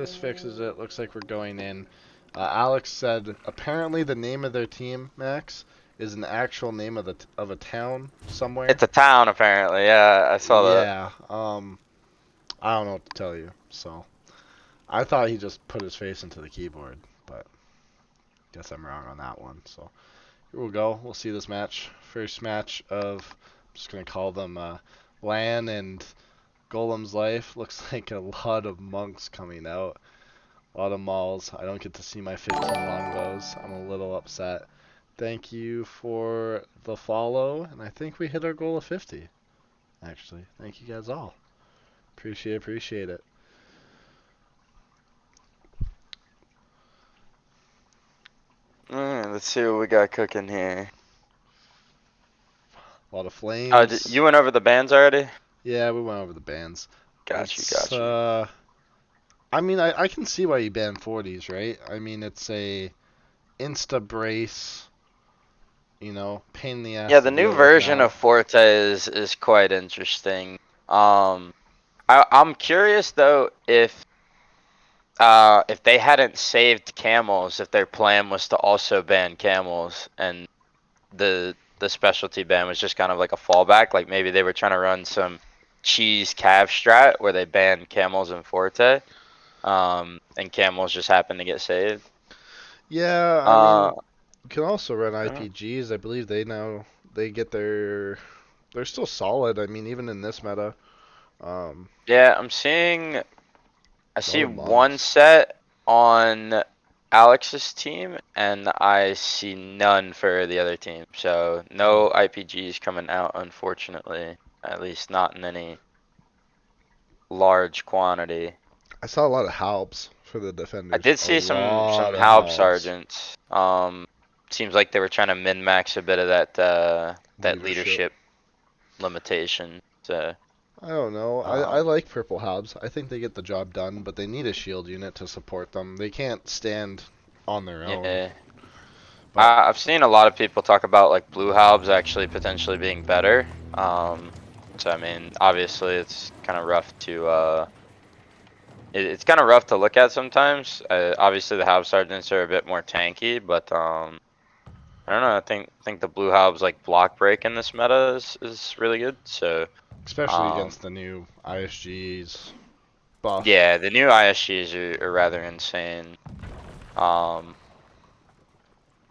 This fixes it. Looks like we're going in. Alex said apparently the name of their team, Max, is an actual name of a town somewhere. It's a town, apparently. Yeah, I saw that. Yeah. I don't know what to tell you. So I thought he just put his face into the keyboard, but guess I'm wrong on that one. So here we'll go. We'll see this match. First match of I'm just gonna call them Lan and Golem's life. Looks like a lot of monks coming out. A lot of mauls. I don't get to see my 15 longbows. I'm a little upset. Thank you for the follow, and I think we hit our goal of 50. Actually, thank you guys all. Appreciate it. Let's see what we got cooking here. A lot of flames. You went over the bands already? Yeah, we went over the bans. Got you, It's got you. I mean, I can see why you ban 40s, right? I mean, it's a insta brace, pain in the ass Yeah, to the new deal with version now. of Forte is quite interesting. I'm curious though if they hadn't saved camels, if their plan was to also ban camels and the specialty ban was just kind of like a fallback, like maybe they were trying to run some cheese cav strat where they banned camels and Forte, and camels just happened to get saved. Yeah, I Uh, mean, you can also run uh, IPGs. I believe they get they're still solid. I mean, even in this meta, um, yeah, I a lot see of one monks. set on Alex's team, and I see none for the other team. So Hmm. no IPGs coming out, unfortunately. At least not in any large quantity. I saw a lot of halbs for the I defenders. did A see some lot of Halb halbs. sergeants. Seems like they were trying to min max a bit of that Leadership. leadership limitation. So I don't know. I um, like purple halbs. I think they get the job done, but they need a shield unit to support them. They can't stand on their own. yeah. But I've seen a lot of people talk about like blue halbs actually potentially being better. So I mean, obviously it's kind of rough to it's kind of rough to look at sometimes. Obviously the halb sergeants are a bit more tanky, but I don't know. I think the blue halbs like block break in this meta is really good. So especially um, against the new ISGs buff. yeah, the new ISGs are rather insane. Um,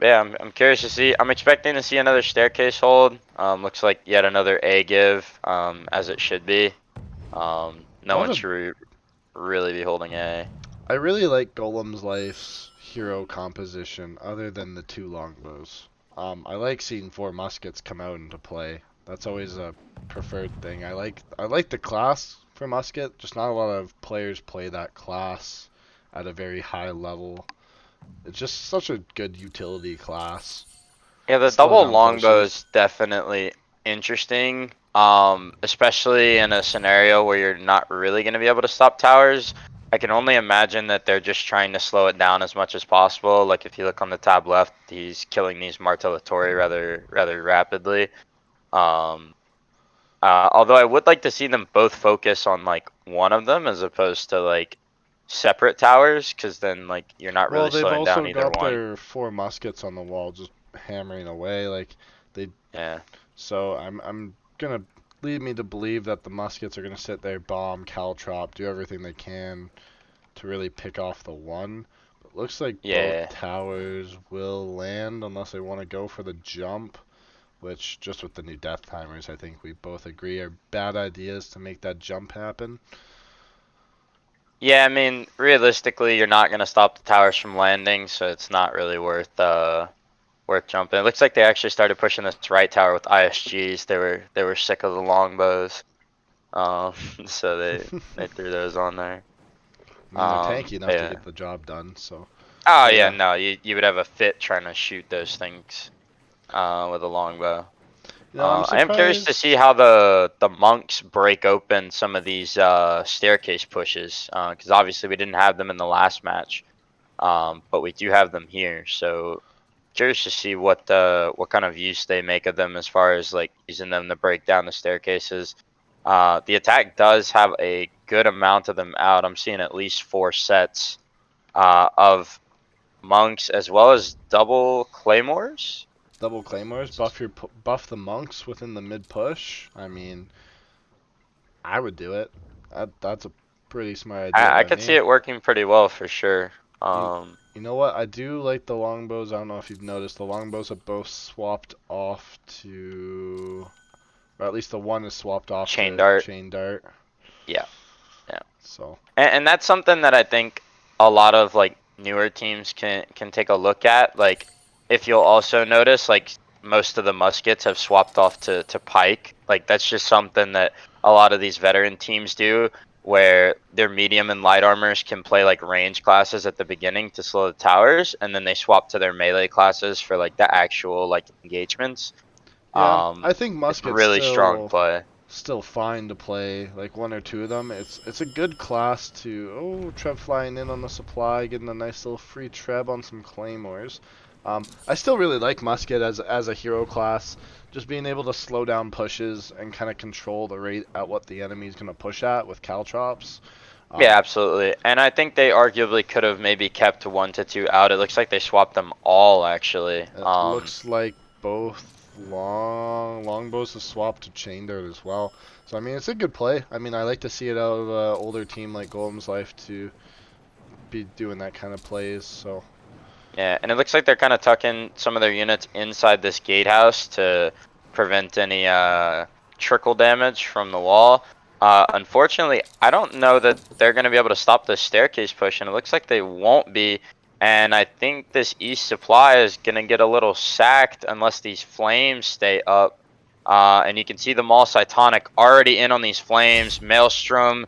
Yeah, I'm curious to see. I'm expecting to see another staircase hold. Looks like yet another A give, as it should be. A No lot one of should really be holding A. I really like Golem's Life's hero composition, other than the two longbows. I like seeing four muskets come out into play. That's always a preferred thing. I like the class for musket. Just not a lot of players play that class at a very high level. It's just such a good utility class. Yeah, the Slow double down longbow pushers. is definitely interesting. Especially in a scenario where you're not really going to be able to stop towers. I can only imagine that they're just trying to slow it down as much as possible. Like if you look on the top left, he's killing these Martellatori rather rapidly. Um, although I would like to see them both focus on like one of them as opposed to like separate towers, because then like you're not Well, really they've slowing down also either got one. their four muskets on the wall, just hammering away. Like they Yeah. So I'm gonna lead me to believe that the muskets are gonna sit there, bomb, caltrop, do everything they can to really pick off the one. But looks like both Yeah. towers will land unless they want to go for the jump, which just with the new death timers, I think we both agree are bad ideas to make that jump happen. Yeah, I mean, realistically, you're not gonna stop the towers from landing, so it's not really worth jumping. It looks like they actually started pushing this right tower with ISGs. They were sick of the longbows, um, so they threw those on there. I mean, they're tanky enough to Yeah. get the job done. So, Oh but yeah, yeah, no, you would have a fit trying to shoot those things with a longbow. I'm I am curious to see surprised. how the monks break open some of these staircase pushes, because obviously we didn't have them in the last match, but we do have them here. So curious to see what kind of use they make of them as far as like using them to break down the staircases. The attack does have a good amount of them out. I'm seeing at least 4 sets of monks as well as double claymores. Double claymores, buff the monks within the mid push. I mean, I would do it. That's a pretty smart idea I by could see me. it working pretty well for sure. You, you know what? I do like the longbows. I don't know if you've noticed. The longbows have both swapped off to, or at least the one is swapped off Chain to dart. chain dart. Yeah. Yeah. So And that's something that I think a lot of like newer teams can take a look at. Like if you'll also notice, like most of the muskets have swapped off to pike. Like that's just something that a lot of these veteran teams do, where their medium and light armors can play like range classes at the beginning to slow the towers, and then they swap to their melee classes for like the actual like engagements. yeah, I think It's musket's really strong play. still fine to play, like one or two of them. It's a good class to Treb flying in on the supply, getting a nice little free Treb on some claymores. I still really like musket as a hero class, just being able to slow down pushes and kind of control the rate at what the enemy's gonna push at with caltrops. Yeah, Um, absolutely. And I think they arguably could have maybe kept 1 to 2 out. It looks like they swapped them all actually. it looks like both longbows have swapped to chain dart as well. So I mean, it's a good play. I mean, I like to see it out of an older team like Golems Life to be doing that kind of plays. So Yeah, and it looks like they're kind of tucking some of their units inside this gatehouse to prevent any trickle damage from the wall. Unfortunately, I don't know that they're going to be able to stop this staircase push, and it looks like they won't be. And I think this east supply is going to get a little sacked unless these flames stay up. And you can see the Maul Cytonic already in on these flames. Maelstrom,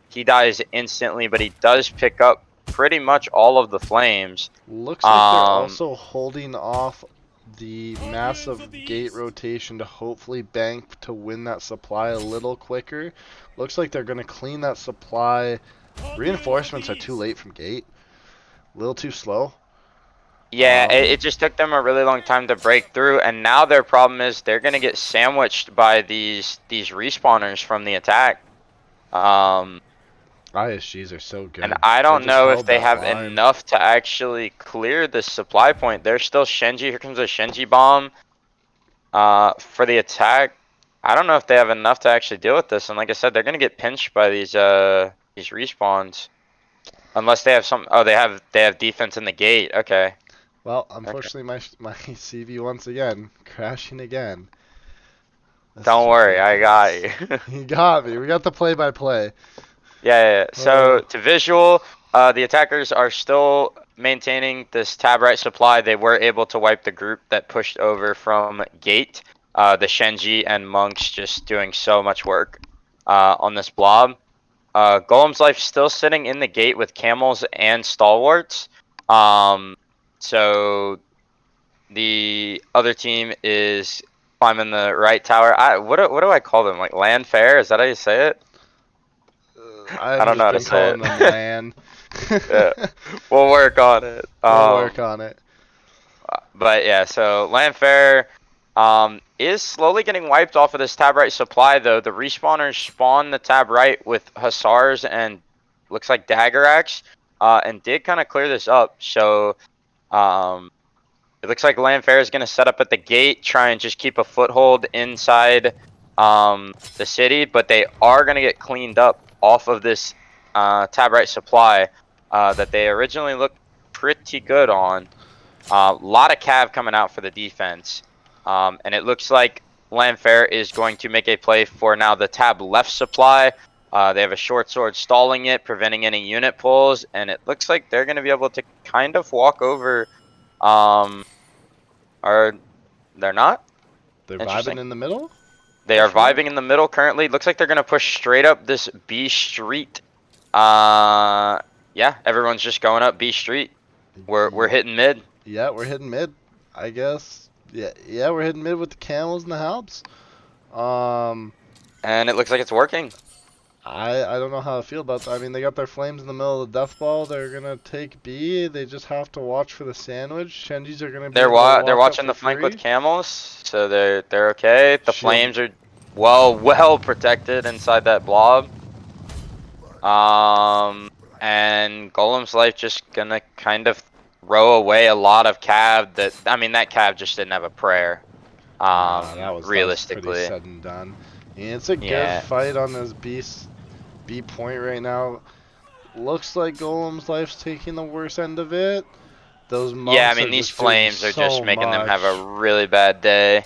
he dies instantly, but he does pick up pretty much all of the flames. looks like they're also holding off the massive gate rotation to hopefully bank to win that supply a little quicker. Looks like they're going to clean that supply. Reinforcements are too late from gate. A little too slow. Yeah, it just took them a really long time to break through, and now their problem is they're gonna get sandwiched by these respawners from the attack. ISGs are so And good. I They don't just know if held they that have line. enough to actually clear this supply point. There's still Shenji. Here comes a Shenji bomb for the attack. I don't know if they have enough to actually deal with this. And like I said, they're gonna get pinched by these respawns. Unless they have some. Oh, they have defense in the gate. Okay. Well, Okay. unfortunately, my CV once again crashing again. This is Don't worry, I got ridiculous. you. He got me. We got the play-by-play. Yeah. Uh, So to visual, the attackers are still maintaining this tab right supply. They were able to wipe the group that pushed over from gate. The Shenji and monks just doing so much work on this blob. Golem's Life still sitting in the gate with camels and stalwarts. So the other team is climbing the right tower. What do I call them? Like Llanfair? Is that how you say it? I I've don't know just how to been say calling it. them LAN. Yeah, we'll work on it. We'll work on it. But yeah, so Llanfair is slowly getting wiped off of this tab right supply though. The respawners spawn the tab right with hussars and looks like dagger axe, and did kind of clear this up. So um, it looks like Llanfair is going to set up at the gate, try and just keep a foothold inside the city, but they are going to get cleaned up off of this tab right supply that they originally looked pretty good on. A lot of cav coming out for the defense. And it looks like Llanfair is going to make a play for now the tab left supply. They have a short sword stalling it, preventing any unit pulls, and it looks like they're going to be able to kind of walk over. Or they're not? They're vibing Interesting. in the middle, They for are sure. vibing in the middle currently. Looks like they're going to push straight up this B Street. Yeah, everyone's just going up B Street. We're hitting mid. Yeah, we're hitting mid, I guess. Yeah, we're hitting mid with the camels and the halbs. Um, And it looks like it's working. I don't know how I feel about that. I mean, they got their flames in the middle of the death ball. They're gonna take B. They just have to watch for the sandwich. Shenjis are gonna be able to They're walk up watching for the flank with free. camels, so they're okay. The Shield. flames are well protected inside that blob. And Golem's Life just gonna kind of throw away a lot of cav that, I mean, that cav just didn't have a prayer. Nah, that was pretty Realistically. said and done. And it's a good Yeah. fight on this B point right now. Looks like Golem's Life's taking the worst end of it. Those Yeah, I monks are mean, these just doing flames are just so making them have a much. really bad day.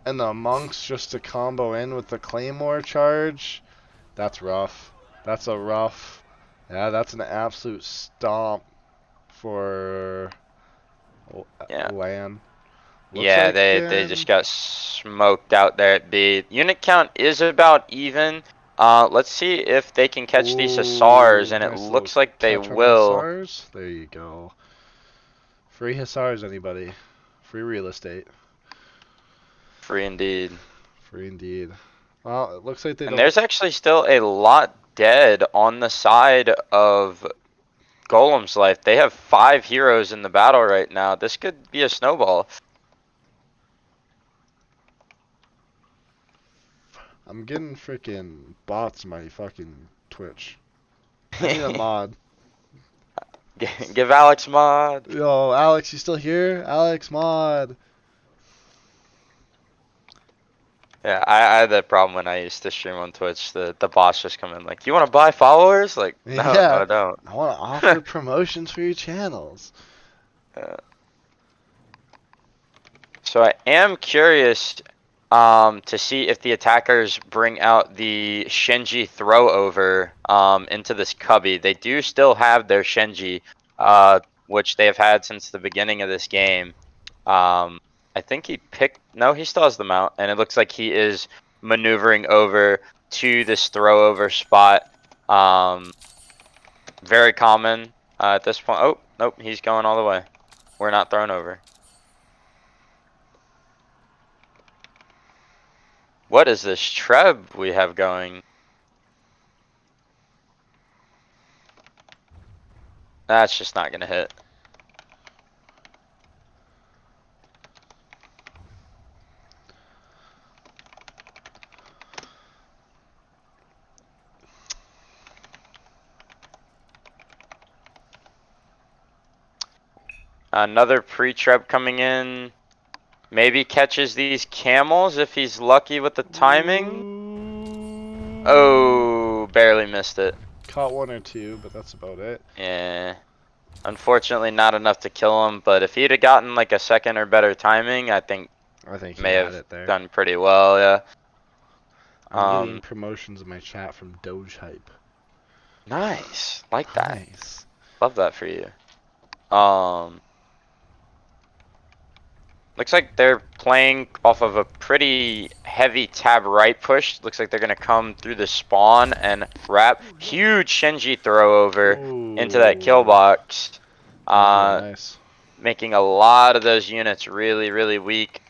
And the monks just to combo in with the claymore charge. That's rough. That's a rough. Yeah, that's an absolute stomp for Yeah. Lan. Looks Yeah, like they just got smoked out there at B. Unit count is about even. Let's see if they can catch these Hussars, ooh, and it nice little looks like they catch on the will. Hussars. There you go. Free Hussars, anybody? Free real estate. Free indeed. Free indeed. Well, it looks like they And don't. there's actually still a lot dead on the side of Golem's Life. They have 5 heroes in the battle right now. This could be a snowball. I'm getting freaking bots on my fucking Twitch. I need a mod. Give Alex mod. Yo, Alex, you still here? Alex, mod. Yeah, I had that problem when I used to stream on Twitch. The bots just come in like, you want to buy followers? Like, no, Yeah, I don't. I want to offer promotions for your channels. Uh, So I am curious to see if the attackers bring out the Shenji throw over into this cubby. They do still have their Shenji, which they have had since the beginning of this game. Um, I think he picked, no, he still has them out, and it looks like he is maneuvering over to this throw over spot. Um, Very common at this point. Oh, nope, he's going all the way. We're not thrown over. What is this Treb we have going? That's just not gonna hit. Another pre-treb coming in. Maybe catches these camels if he's lucky with the timing. Ooh. Oh, barely missed it. Caught one or two, but that's about it. Yeah. Unfortunately, not enough to kill him, but if he'd have gotten like a second or better timing, I think I think he may had have it there. done pretty well, yeah. I'm getting promotions in my chat from Doge Hype. Nice. Like that. Nice. Love that for you. Um, Looks like they're playing off of a pretty heavy tab right push. Looks like they're going to come through the spawn and wrap. Huge Shenji throw over into that kill Ooh. box. That was really Uh, nice. Making a lot of those units really, really weak.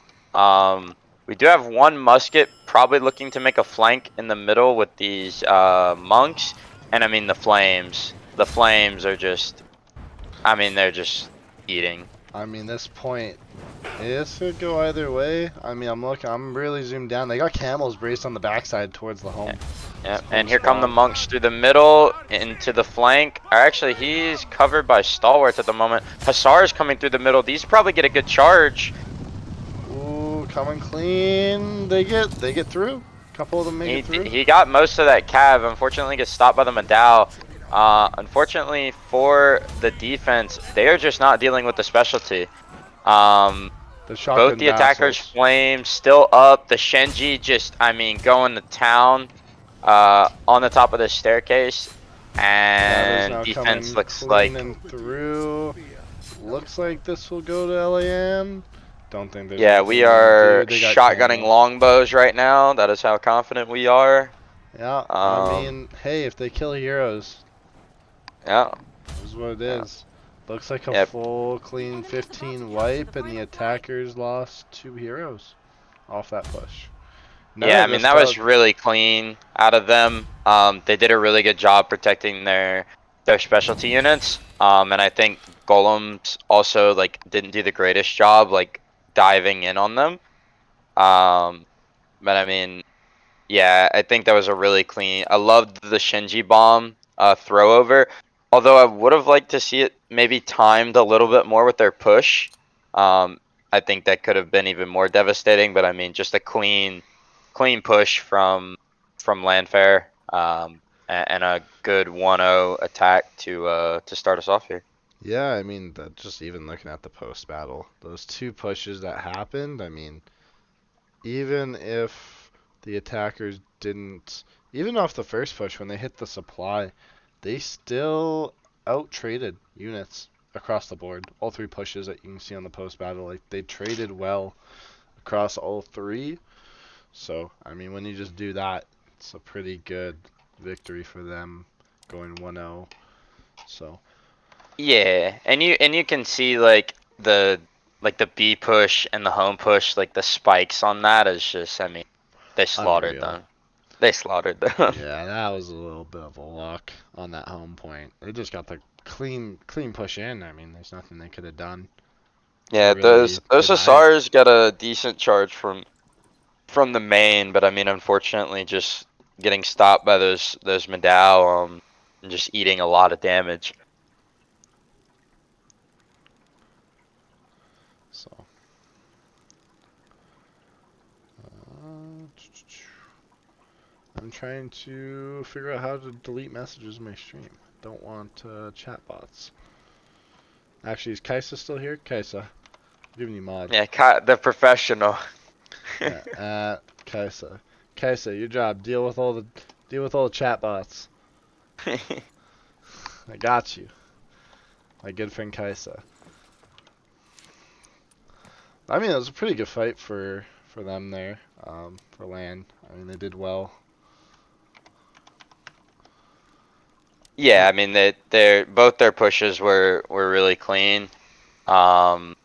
We do have one musket probably looking to make a flank in the middle with these monks. And I mean the flames. The flames are just, I mean, they're just eating. I mean, this point, this could go either way. I mean, I'm really zoomed down. They got camels braced on the backside towards the Yeah. home. Yeah, Home and here come the spawn. monks through the middle into the flank. Or actually, he's covered by stalwarts at the moment. Hussar is coming through the middle. These probably get a good charge. Ooh, coming clean. They get through. A couple of them make it through. He got most of that cav. Unfortunately, gets stopped by the Madao. Unfortunately for the defense, they are just not dealing with the specialty. Um, The Both shotgun the attackers' vassals. flames still up. The Shenji just, I mean, going to town on the top of the staircase. Cav is And now defense coming looks clean like, and through. Looks like this will go to LAN. Don't think there's yeah, anything we they're gonna are do. They got shotgunning camo. longbows right now. That is how confident we are. Yeah, I Um, mean, hey, if they kill heroes, yeah, this is what it yeah, is. Looks like a yep. full clean 15 wipe, and the attackers lost 2 heroes off that push. None Yeah, I of mean, this that stuff. was really clean out of them. They did a really good job protecting their specialty units. And I think Golems also like didn't do the greatest job like diving in on them. Um, but I mean, yeah, I think that was a really clean. I loved the Shinji bomb. throw over. Although I would have liked to see it maybe timed a little bit more with their push. Um, I think that could have been even more devastating. But I mean, just a clean push from Llanfair, and a good 1-0 attack to start us off here. Yeah, I mean, just even looking at the post battle, those two pushes that happened, I mean, even if the attackers didn't, even off the first push, when they hit the supply, they still out traded units across the board. All three pushes that you can see on the post battle, like they traded well across all three. So, I mean, when you just do that, it's a pretty good victory for them going 1-0. So, Yeah, and you can see like the B push and the home push, like the spikes on that is just, I mean, they slaughtered unreal. them. They slaughtered them. Yeah, that was a little bit of a luck on that home point. They just got the clean push in. I mean, there's nothing they could have done to Yeah, those really those deny it. Hussars got a decent charge from the main, but I mean, unfortunately, just getting stopped by those Madao, and just eating a lot of damage. So, uh, I'm trying to figure out how to delete messages in my stream. Don't want chat bots. Actually, is Kaisa still here? Kaisa, I'm giving you mod. Yeah, the professional. Yeah, Kaisa. Kaisa, your job. Deal with all the chat bots. I got you. My good friend Kaisa. I mean, it was a pretty good fight for them there. For land. I mean, they did well. Yeah, I mean, their both their pushes were really clean. Um,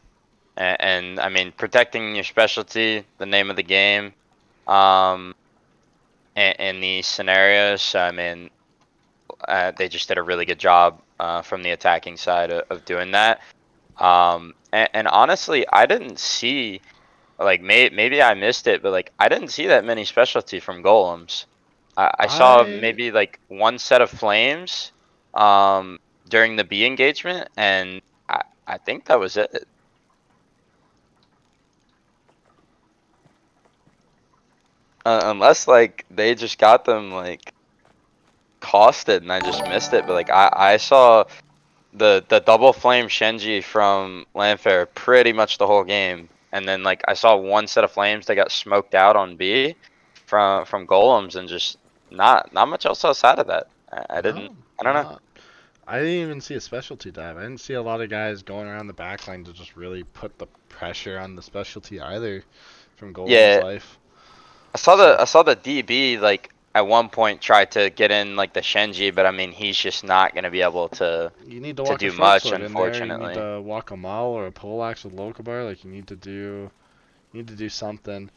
and I mean, protecting your specialty, the name of the game, um, in these scenarios. So, I mean, they just did a really good job from the attacking side of doing that. And honestly, I didn't see, like, maybe I missed it, but like I didn't see that many specialty from golems. I saw I maybe like one set of flames um, during the B engagement, and I think that was it. Unless like they just got them like costed and I just missed it. But like I saw the double flame Shenji from Llanfair pretty much the whole game. And then like I saw one set of flames that got smoked out on B from golems, and just not much else outside of that. I didn't no, I don't know. not. I didn't even see a specialty dive. I didn't see a lot of guys going around the backline to just really put the pressure on the specialty either from Golem's Yeah, life. I saw the So I saw the DB like at one point try to get in like the Shenji, but I mean he's just not gonna be able you need to to walk a do short much, sword in there. You need unfortunately. to walk a Maul or a poleaxe with Lokabar. Like you need to do something.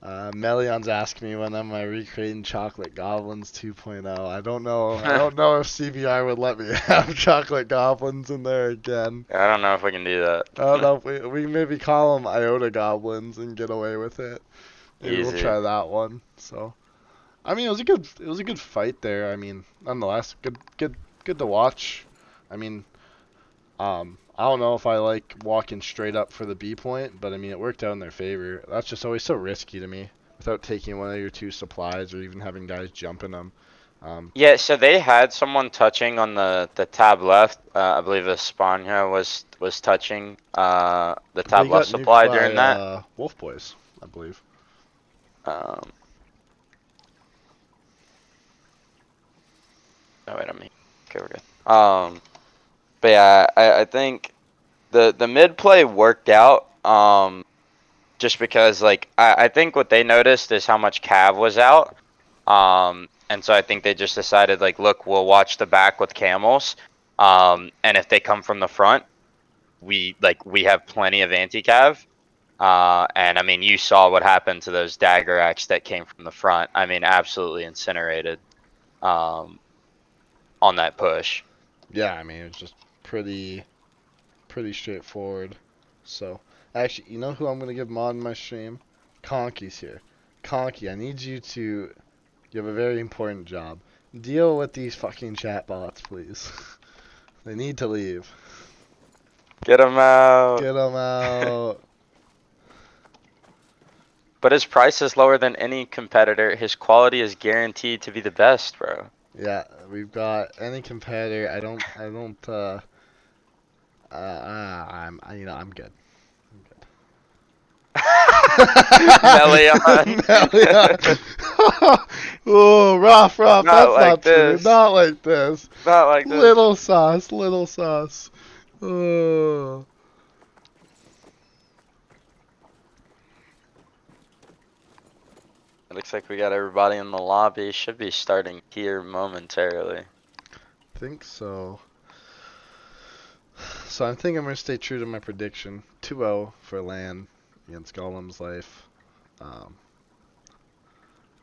Melion's asking me when am I recreating Chocolate Goblins 2.0. I don't know. I don't know if CBR would let me have Chocolate Goblins in there again. I don't know if we can do that. I don't know if we maybe call them Iota Goblins and get away with it. Maybe we'll Easy. try that one. So I mean, it was a good fight there. I mean, nonetheless, good to watch. I mean, I don't know if I like walking straight up for the B point, but I mean, it worked out in their favor. That's just always so risky to me without taking one of your two supplies or even having guys jumping them. Um, Yeah, so they had someone touching on the tab left. I believe Espana was touching the they tab left got nuked supply by during that. Wolf Boys, I believe. Um, oh wait, okay, we're good. But yeah, I think the mid play worked out. Just because like I think what they noticed is how much Cav was out. And so I think they just decided like, look, we'll watch the back with camels. And if they come from the front, we have plenty of anti-cav. And I mean, you saw what happened to those dagger acts that came from the front. I mean, absolutely incinerated um, on that push. Yeah, I mean, it was just pretty straightforward. So, actually, you know who I'm gonna give mod in my stream? Conky's here. Conky, I need you to. You have a very important job. Deal with these fucking chatbots, please. They need to leave. Get him out. Get them out. But his price is lower than any competitor. His quality is guaranteed to be the best, bro. Yeah, we've got any competitor. I'm good. Melion. Melia. Oh, rough. Not That's like not true. this. Not like this. Not like this. Little sauce. Little sauce. Oh. It looks like we got everybody in the lobby. Should be starting here momentarily. Think so. So I think I'm gonna stay true to my prediction. 2-0 for Lan against Golem's life. Um,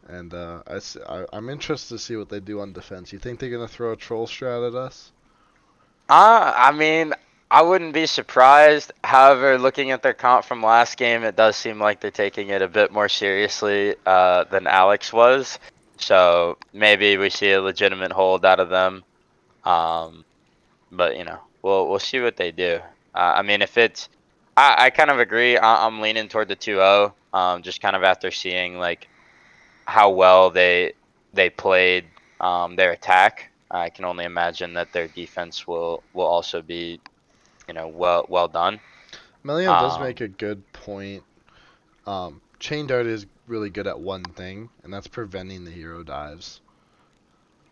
and I'm interested to see what they do on defense. You think they're gonna throw a troll strat at us? I mean, I wouldn't be surprised. However, looking at their comp from last game, it does seem like they're taking it a bit more seriously than Alex was. So maybe we see a legitimate hold out of them. Um, but we'll see what they do. I mean, if it's, I kind of agree. I'm leaning toward the 2-0. Just kind of after seeing like how well they played their attack. I can only imagine that their defense will also be well done. Melian does Um, make a good point. Chain Dart is really good at one thing, and that's preventing the hero dives.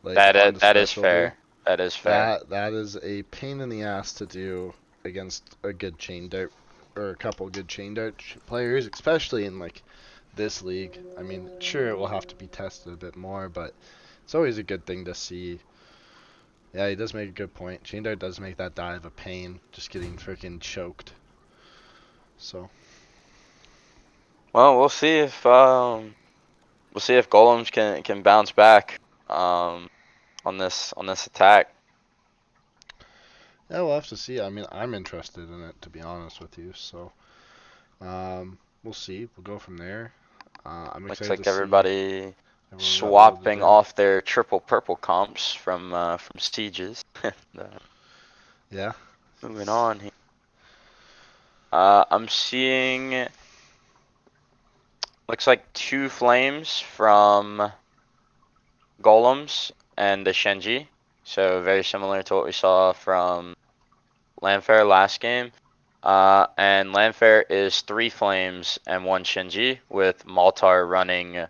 Like on the that is specialty. fair. That is fair. That is a pain in the ass to do against a good chain dart or a couple good chain dart players, especially in like this league. I mean, sure it will have to be tested a bit more, but it's always a good thing to see. Yeah, he does make a good point. Chain dart does make that dive a pain, just getting freaking choked. So Well, we'll see if Golems can bounce back on this attack. yeah, we'll have to see. I mean, I'm interested in it to be honest with you. So we'll see. We'll go from there. I'm Looks excited to like see everybody everyone got loaded swapping in. off their triple purple comps from sieges. Yeah. Moving on here. I'm seeing looks like 2 flames from Golems and the Shenji. So very similar to what we saw from Llanfair last game. And Llanfair is 3 flames and 1 Shenji, with Maltar running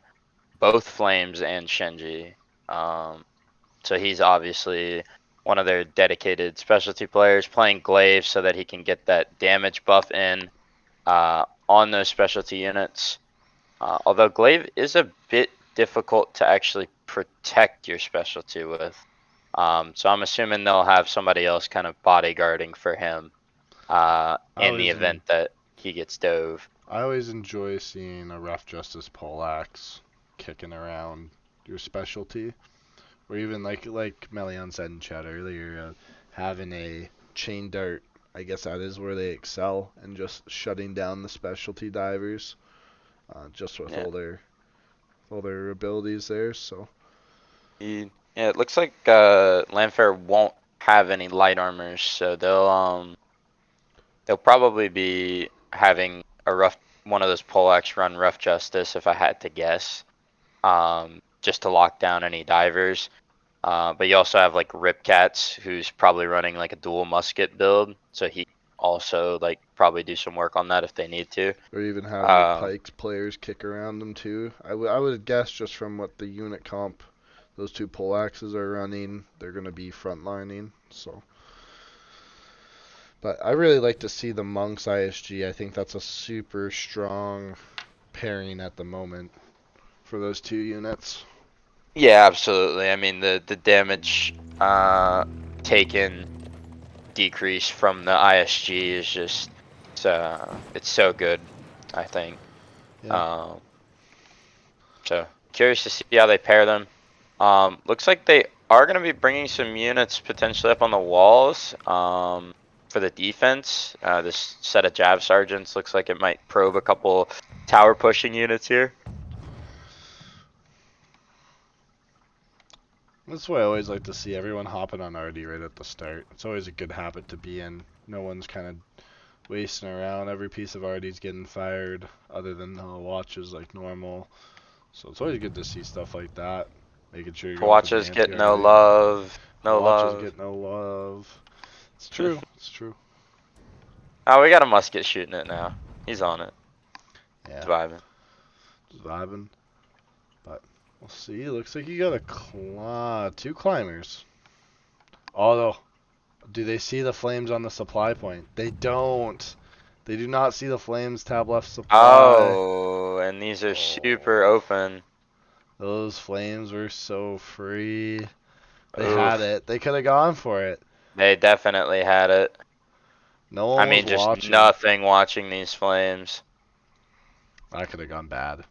both flames and Shenji. So he's obviously one of their dedicated specialty players, playing Glaive so that he can get that damage buff in on those specialty units. Although Glaive is a bit difficult to actually protect your specialty with. So I'm assuming they'll have somebody else kind of bodyguarding for him I in the always event that he gets dove. I always enjoy seeing a rough justice poleaxe kicking around your specialty, or even like Melion said in chat earlier, having a chain dart. I guess that is where they excel, and just shutting down the specialty divers, just with Yeah. all their abilities there. So Yeah, it looks like Llanfair won't have any light armors, so they'll probably be having a rough one of those poleaxe run rough justice if I had to guess. Just to lock down any divers. But you also have like Ripcats, who's probably running like a dual musket build, so he also like probably do some work on that if they need to. or even have your Um, pikes players kick around them too. I would guess just from what the unit comp those two poleaxes are running, they're gonna be frontlining. So. But I really like to see the Monks ISG. I think that's a super strong pairing at the moment for those two units. yeah, absolutely. I mean the damage taken decrease from the ISG is just it's so good, I think. Yeah. Um, so curious to see how they pair them. Looks like they are going to be bringing some units potentially up on the walls for the defense. This set of Jav Sergeants looks like it might probe a couple tower pushing units here. That's why I always like to see everyone hopping on RD right at the start. It's always a good habit to be in. No one's kind of wasting around. Every piece of RD's getting fired, other than the watches like normal. So it's always good to see stuff like that. Making sure you're going for the Watches get no anti-RD. love. No Watches love. get no love. It's true. It's true. Oh, we got a musket shooting it now. He's on it. He's Yeah, vibing. just vibing. But we'll see. Looks like you got two climbers. Although, do they see the flames on the supply point? They don't. They do not see the flames tab left supply. Oh, and these are super Oh, open. those flames were so free. They had Oof. it. They could have gone for it. They definitely had it. No I one was mean, just watching. nothing watching these flames. That could have gone bad.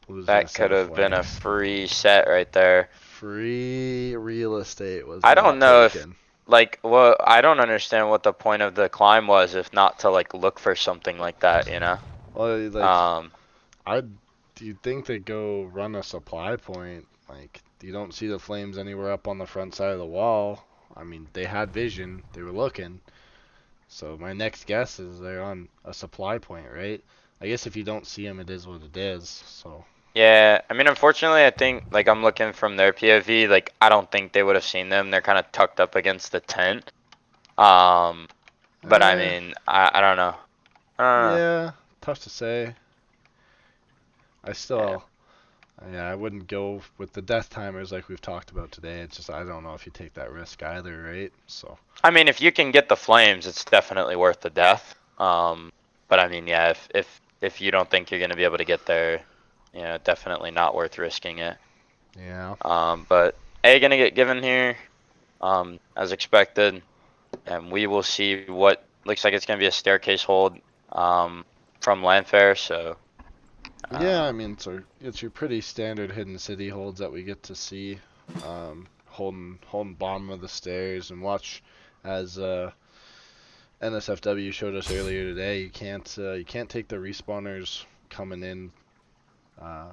Losing a That set could of have been a flames. free set right there. Free real estate was I don't not know if, taken. like, well, I don't understand what the point of the climb was if not to, like, look for something like that, you know? Well, like, Um, I do you think they go run a supply point? Like, you don't see the flames anywhere up on the front side of the wall. I mean, they had vision. They were looking. So my next guess is they're on a supply point, right? I guess if you don't see them, it is what it is. So, yeah, I mean, unfortunately, I think, like, I'm looking from their POV, like, I don't think they would have seen them. They're kind of tucked up against the tent. Um, but I eh, mean, I don't know. I don't know. yeah, tough to say. I Yeah. still, yeah, I wouldn't go with the death timers like we've talked about today. It's just I don't know if you take that risk either, right? So, I mean, if you can get the flames, it's definitely worth the death. But I mean, yeah, if you don't think you're gonna be able to get there, you know, definitely not worth risking it. yeah. But A gonna get given here, as expected, and we will see what looks like it's gonna be a staircase hold, from Llanfair. So, Yeah, I um, mean, it's your pretty standard hidden city holds that we get to see, holding bottom of the stairs and watch as NSFW showed us earlier today. You can't take the respawners coming in. Uh,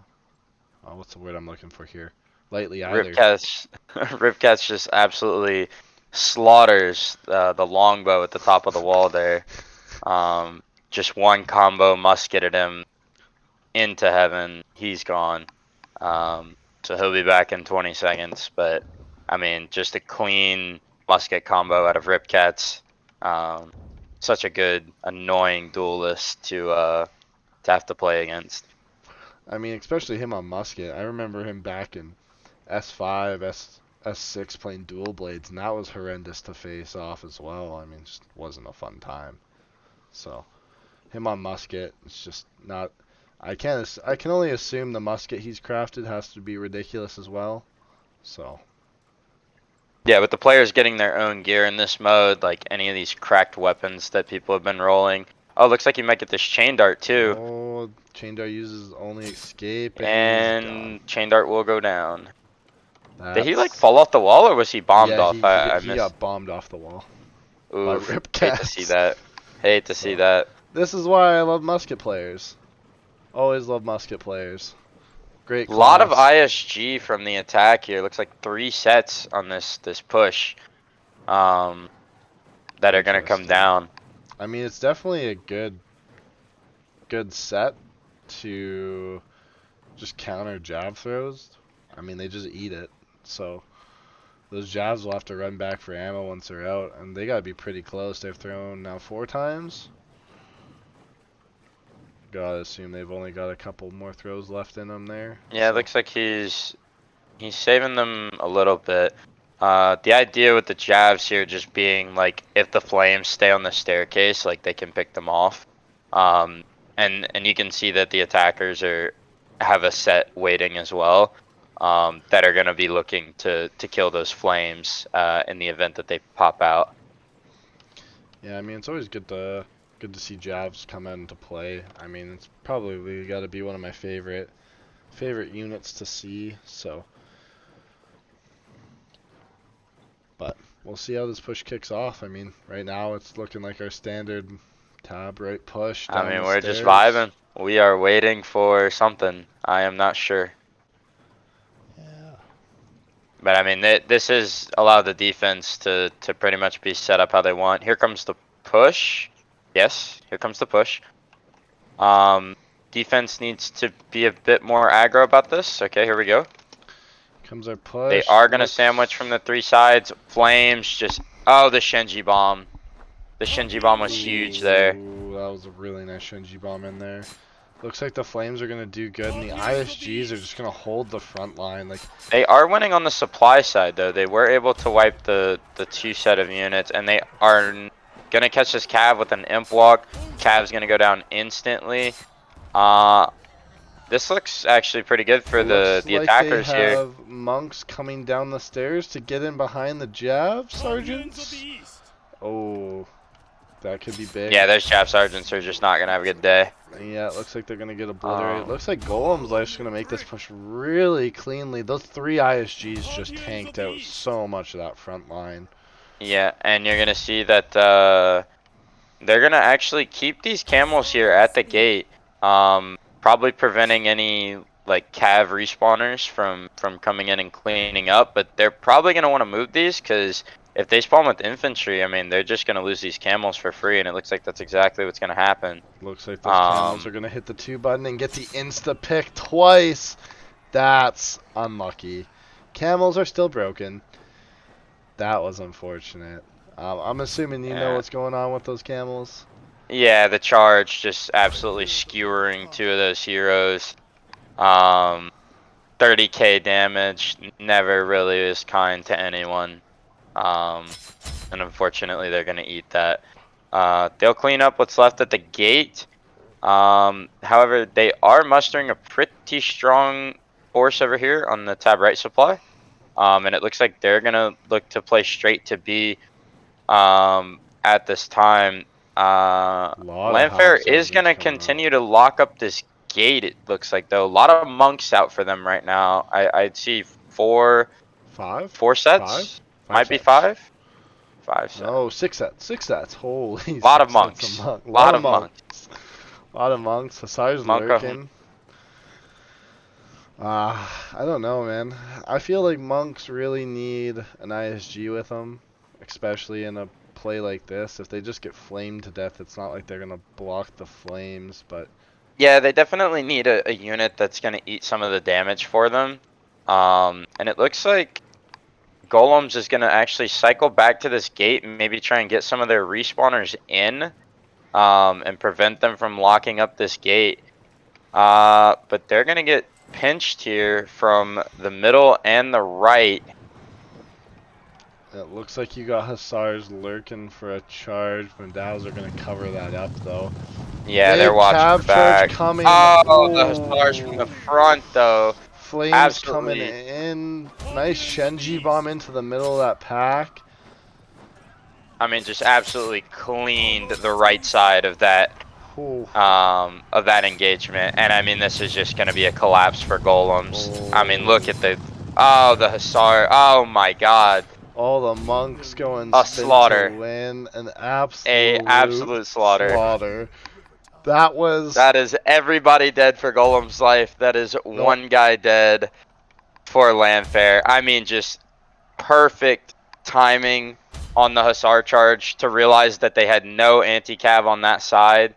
what's the word I'm looking for here? Lightly either. Ripcats, Ripcats just absolutely slaughters the longbow at the top of the wall there. Um, just one combo musketed him into heaven. He's gone. Um, so he'll be back in 20 seconds. But I mean, just a clean musket combo out of Ripcats. Um, such a good, annoying duelist to have to play against. I mean, especially him on musket. I remember him back in S5, S6 playing dual blades, and that was horrendous to face off as well. I mean, it just wasn't a fun time. So him on musket, it's just not. I can only assume the musket he's crafted has to be ridiculous as well. So Yeah, with the players getting their own gear in this mode, like any of these cracked weapons that people have been rolling. Oh, looks like you might get this chain dart too. oh, chain dart uses only escape, and he's gone. And chain dart will go down. Did he like That's fall off the wall or was he bombed yeah. off? He I he missed. got bombed off the wall by Oof. Hate to see Ripcats. that. Hate to see So that. this is why I love musket players. Always love musket players. Great A lot of class. ISG from the attack here. Looks like 3 sets on this push. Um, that are gonna come Interesting. down. I mean, it's definitely a good set to just counter jab throws. I mean, they just eat it. So those jabs will have to run back for ammo once they're out, and they gotta be pretty close. They've thrown now 4 times. Gotta assume they've only got a couple more throws left in them there. Yeah, it So looks like he's saving them a little bit. The idea with the jabs here just being like if the flames stay on the staircase, like they can pick them off. Um, and you can see that the attackers are have a set waiting as well. That are gonna be looking to kill those flames in the event that they pop out. yeah, I mean, it's always good to see jabs come into play. I mean, it's probably got to be one of my favorite units to see. So, but we'll see how this push kicks off. I mean, right now it's looking like our standard tab right push I down mean, the we're just stairs. vibing. We are waiting for something. I am not sure. Yeah. But I mean, this is allowed the defense to pretty much be set up how they want. Here comes the push. Yes, here comes the push. Defense needs to be a bit more aggro about this. Okay, here we go. Comes our They push. are gonna sandwich from Looks. the 3 sides. Flames just. Oh, the Shenji bomb. The Shenji bomb was huge there. Ooh, that was a really nice Shinji bomb in there. Looks like the Flames are gonna do good, and the ISGs are just gonna hold the front line. Like, They are winning on the supply side though. They were able to wipe the 2 set of units, and they are gonna catch this Cav with an imp walk. Cav's gonna go down instantly. Uh, this looks actually pretty good for looks the like they attackers here. have monks coming down the stairs to get in behind the Jav sergeants. Oh, that could be big. Yeah, those Chav sergeants are just not gonna have a good day. Yeah, it looks like they're gonna get obliterated. Um, Looks like Golem's just gonna make this push really cleanly. Those 3 ISGs just tanked out so much of that front line. yeah, and you're gonna see that they're gonna actually keep these camels here at the gate, probably preventing any like cav respawners from coming in and cleaning up. But they're probably gonna want to move these because if they spawn with infantry, I mean they're just gonna lose these camels for free, and it looks like that's exactly what's gonna happen. Looks like those camels are gonna hit the 2 button and get the insta pick twice. That's unlucky. Camels are still broken. That was unfortunate. I'm assuming you know Yeah, what's going on with those camels. yeah, the charge just absolutely skewering 2 of those heroes. Um, 30k damage never really is kind to anyone. And unfortunately, they're gonna eat that. They'll clean up what's left at the gate. However, they are mustering a pretty strong force over here on the tab right supply. And it looks like they're gonna look to play straight to B. At this time, Lot of Llanfair house is sergeants gonna coming up. continue to lock up this gate. It looks like though a lot of monks out for them right now. I'd see Five? four Five? sets, Five might be sets. 5 sets. No, 6 sets. 6 sets. Holy, A lot of 6 sets of monks. monk. A lot Lot of of monks. monks. Lot of monks. Hasar's Monk. lurking. I don't know, man. I feel like monks really need an ISG with them, especially in a play like this. If they just get flamed to death, it's not like they're gonna block the flames, but Yeah, they definitely need a unit that's gonna eat some of the damage for them. And it looks like Golems is gonna actually cycle back to this gate and maybe try and get some of their respawners in, and prevent them from locking up this gate. But they're gonna get pinched here from the middle and the right. it looks like you got Hussars lurking for a charge. Mandaus are gonna cover that up though. Yeah, they're Big watching cav charge back. coming. Oh, the Hussars from the Ooh. front though. Flames coming Absolutely. in. Nice Shenji bomb into the middle of that pack. I mean, just absolutely cleaned the right side Ooh. of that engagement. And I mean, this is just going to be a collapse for Golems. I mean, look Oh. at the Hussar. Oh my God. All the monks going A spin to slaughter. win. An A absolute absolute slaughter. slaughter. That was. That is everybody dead for Golem's life. That is Nope. one guy dead for Llanfair. I mean, just perfect timing on the Hussar charge to realize that they had no anti-cav on that side.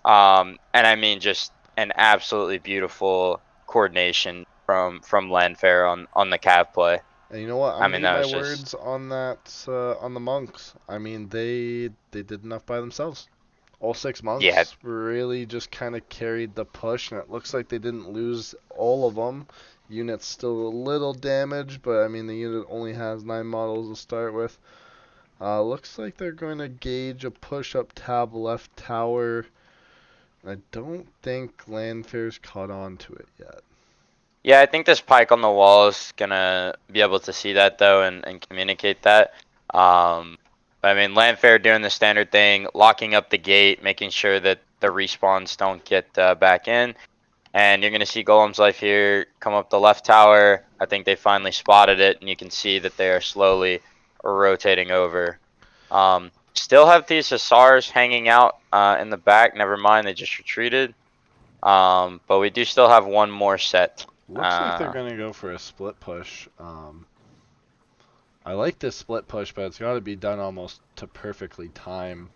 And I mean, just an absolutely beautiful coordination from Llanfair on the cav play. And you know what? I I'm gonna mean, eat that my was just words on that. On the monks. I mean, they did enough by themselves. All 6 yeah. monks really just kind of carried the push, and it looks like they didn't lose all of them. Unit's still a little damaged, but I mean the unit only has 9 models to start with. Looks like they're going to gauge a push up tab left tower. I don't think Llanfair's caught on to it yet. Yeah, I think this pike on the wall is gonna be able to see that though and communicate that. I mean, Llanfair doing the standard thing, locking up the gate, making sure that the respawns don't get back in. And you're gonna see Golem's Life here come up the left tower. I think they finally spotted it, and you can see that they are slowly rotating over. Still have these Hussars hanging out in the back. Never mind, they just retreated. But we do still have one more set. Looks like they're going to go for a split push. I like this split push, but it's got to be done almost to perfectly time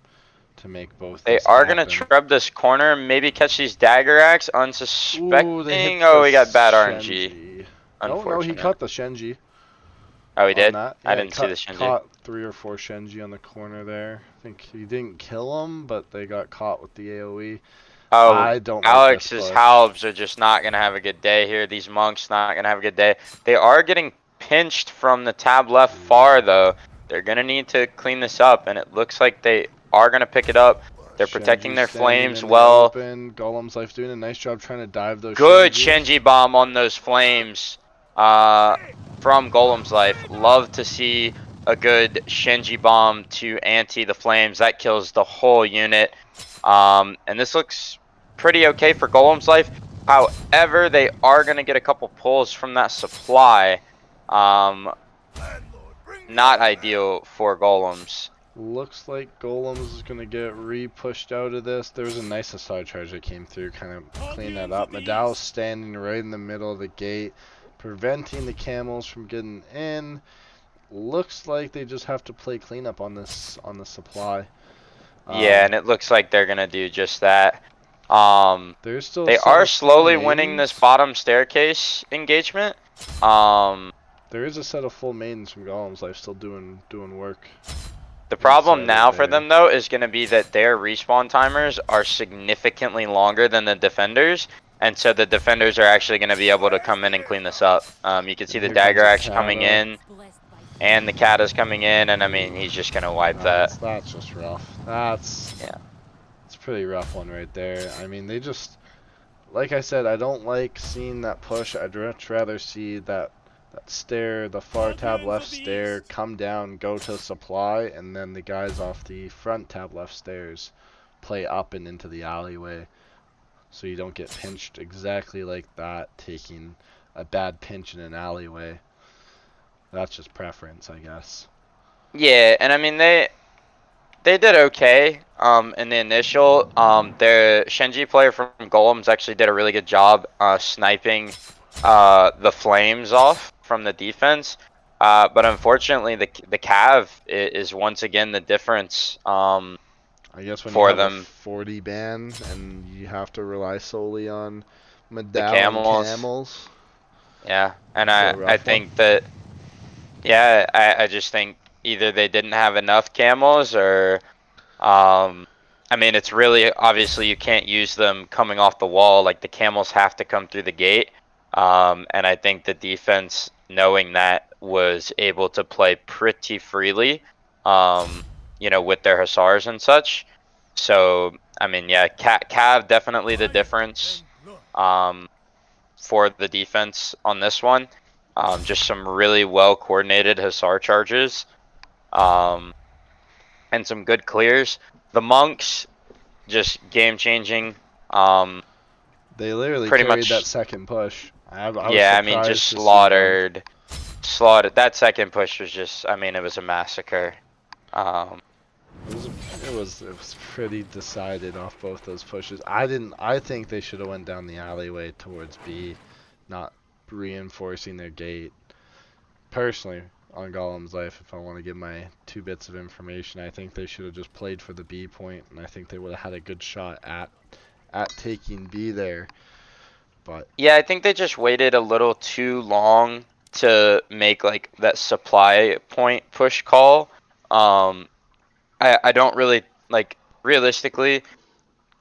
to make both They this are gonna happen. trub this corner, maybe catch these dagger acts, Ooh, they hit unsuspecting. the Oh, we got bad RNG. Shenji. No, he Unfortunate. caught the Shenji Oh, he on did? that. I Yeah, he didn't see the Shinji. caught 3 or 4 Shenji on the corner there. I think he didn't kill him, but they got caught with the AoE. Oh, I don't like this Alex's push. halbs are just not gonna have a good day here. These monks not gonna have a good day. They are getting pinched from the tab left Ooh. far though. They're gonna need to clean this up, and it looks like they are gonna pick it up. They're protecting Shenji their standing flames in the well. open. Golem's Life doing a nice job trying to dive those Good Shenji. Shenji bomb on those flames uh, from Golem's Life. Love to see a good Shenji bomb to anti the flames. That kills the whole unit. And this looks pretty okay for Golem's Life. However, they are going to get a couple pulls from that supply. Not ideal for Golems. Looks like Golems is going to get re-pushed out of this. There was a nice assault charge that came through, kind of clean that up. Medall's standing right in the middle of the gate, preventing the camels from getting in. Looks like they just have to play cleanup on the supply. Yeah, and it looks like they're going to do just that. There's still a They set are of full slowly winning this maidens. bottom staircase engagement. There is a set of full maidens from Golem's Life still doing work The problem inside of now for there. them though is going to be that their respawn timers are significantly longer than the defenders, and so the defenders are actually going to be able to come in and clean this up. You can see And the here comes dagger a axe coming Kata. in, and the cat is coming in, and I mean he's just going to wipe that. That's just rough. That's Yeah. it's a pretty rough one right there. I mean, they just, like I said, I don't like seeing that push. I'd much rather see that stair, the far tab left stair, come down, go to supply, and then the guys off the front tab left stairs play up and into the alleyway, so you don't get pinched exactly like that, taking a bad pinch in an alleyway. That's just preference, I guess. Yeah, and I mean they did okay in the initial. Their Shenji player from Golems actually did a really good job sniping the flames off from the defense. But unfortunately, the Cav is once again the difference I guess when you for have a them. 40 ban and you have to rely solely on The Medal and Camels, Camels, yeah, and it's a I rough one. think that yeah, I just think either they didn't have enough Camels or I mean, it's really obviously you can't use them coming off the wall. Like the camels have to come through the gate. And I think the defense, knowing that, was able to play pretty freely, um, with their hussars and such. So, I mean, yeah, Cav definitely the difference um, for the defense on this one. Just some really well coordinated hussar charges. Um, and some good clears. The monks just game changing. They literally Pretty carried that much, second push. I was yeah. I mean, just surprised to see them. slaughtered. That second push was just, I mean, it was a massacre. Um, It was it was pretty decided off both those pushes. I think they should have went down the alleyway towards B, not reinforcing their gate. Personally, on Golem's Life, if I want to give my 2 bits of information, I think they should have just played for the B point, and I think they would have had a good shot at taking B there. But yeah, I think they just waited a little too long to make like that supply point push call. Um, I don't really like realistically.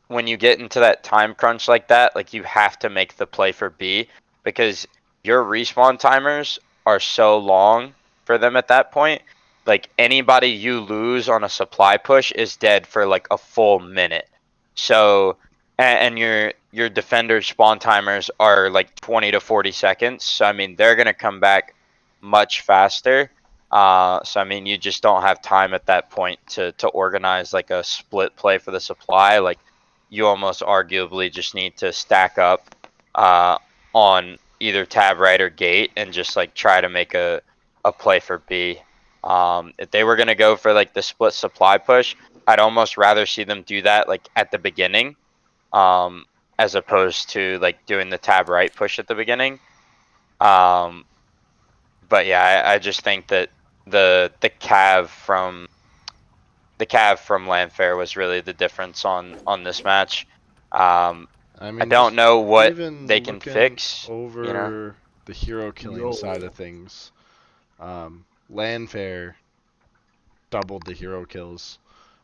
When you get into that time crunch like that, like you have to make the play for B because your respawn timers are so long for them at that point. Like anybody you lose on a supply push is dead for like a full minute. So and your defender spawn timers are like 20 to 40 seconds. So I mean they're gonna come back much faster. So I mean you just don't have time at that point to organize like a split play for the supply. Like you almost arguably just need to stack up uh, on either tab right or gate and just like try to make a play for B. If they were gonna go for like the split supply push, I'd almost rather see them do that like at the beginning, um, as opposed to like doing the tab right push at the beginning. Um, but yeah, I just think that the Cav from Llanfair was really the difference on this match. I I mean, don't just know what they even can looking fix. over the hero killing side of Yo. things, Llanfair doubled the hero kills.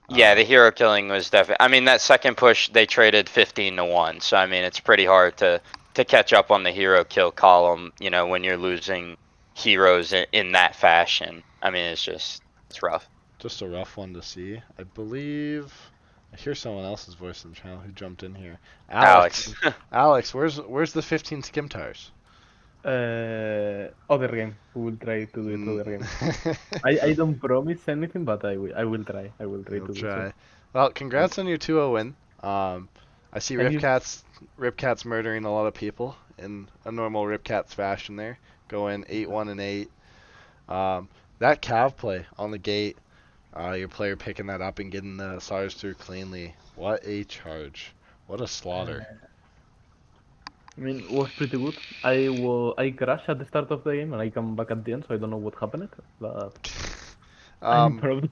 Yeah, Um, the hero killing was definitely. I mean, that second push they traded 15-1, so I mean it's pretty hard to catch up on the hero kill column. When you're losing heroes in that fashion. I mean, it's rough. just a rough one to see. I believe I hear someone else's voice in the channel who jumped in here. Alex. Alex, where's the 15 skim tires? Other game. We will try to do it Mm. other game. I don't promise anything, but I will try. I will try You'll to do so. try. Well, Like, congrats on your 2-0 win. I see thank you. Ripcat's murdering a lot of people in a normal Ripcats fashion there, going 8-1 and 8. Um, that Cav play on the gate, your player picking that up and getting the SARS through cleanly. What a charge. What a slaughter. I mean, it was pretty good. I crashed at the start of the game and I come back at the end, so I don't know what happened, but I'm um, proud.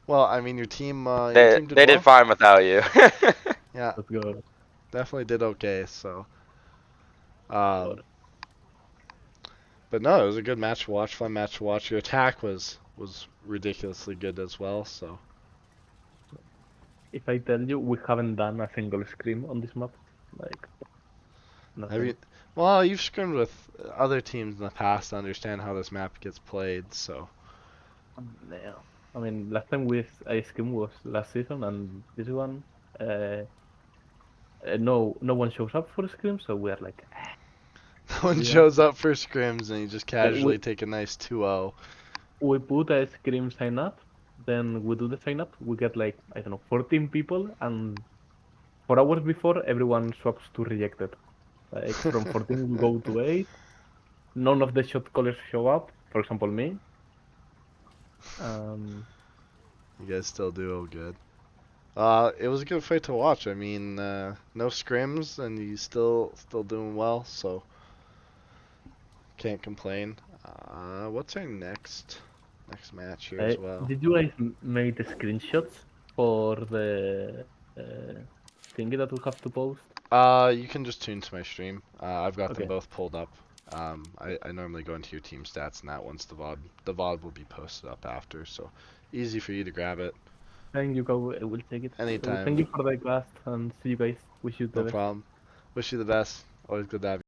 well, I mean your they team did they did well. fine without you. Yeah, Let's go. definitely did okay. So, Or um, but no, it was a good match to watch, fun match to watch. Your attack was ridiculously good as well. So if I tell you, we haven't done a single scrim on this map, like have you? nothing. Well, you've scrimmed with other teams in the past to understand how this map gets played. So Yeah. I mean, last time I scrim was last season, and this one, uh, no one shows up for scrim, so we are like, no one yeah. shows up for scrims and you just Like casually take a nice 2-0. we put a scrim sign up, then we do the sign up, we get like I don't know 14 people, and 4 hours before everyone swaps to rejected. Like from 14 we go to 8. None of the shot callers show up. For example, me. Um, You guys still do good. It was a good fight to watch. I mean, no scrims and you still doing well, so can't complain. What's our next match here as well? did you guys make the screenshots for the thingy that we have to post? You can just tune to my stream. I've got them Okay. both pulled up. I normally go into your team stats and that once the VOD will be posted up after, so easy for you to grab it Thank you, Kau. I will take it. So anytime. thank you for the class and see you guys. Wish you the No best. problem. Wish you the best. Always good to have you.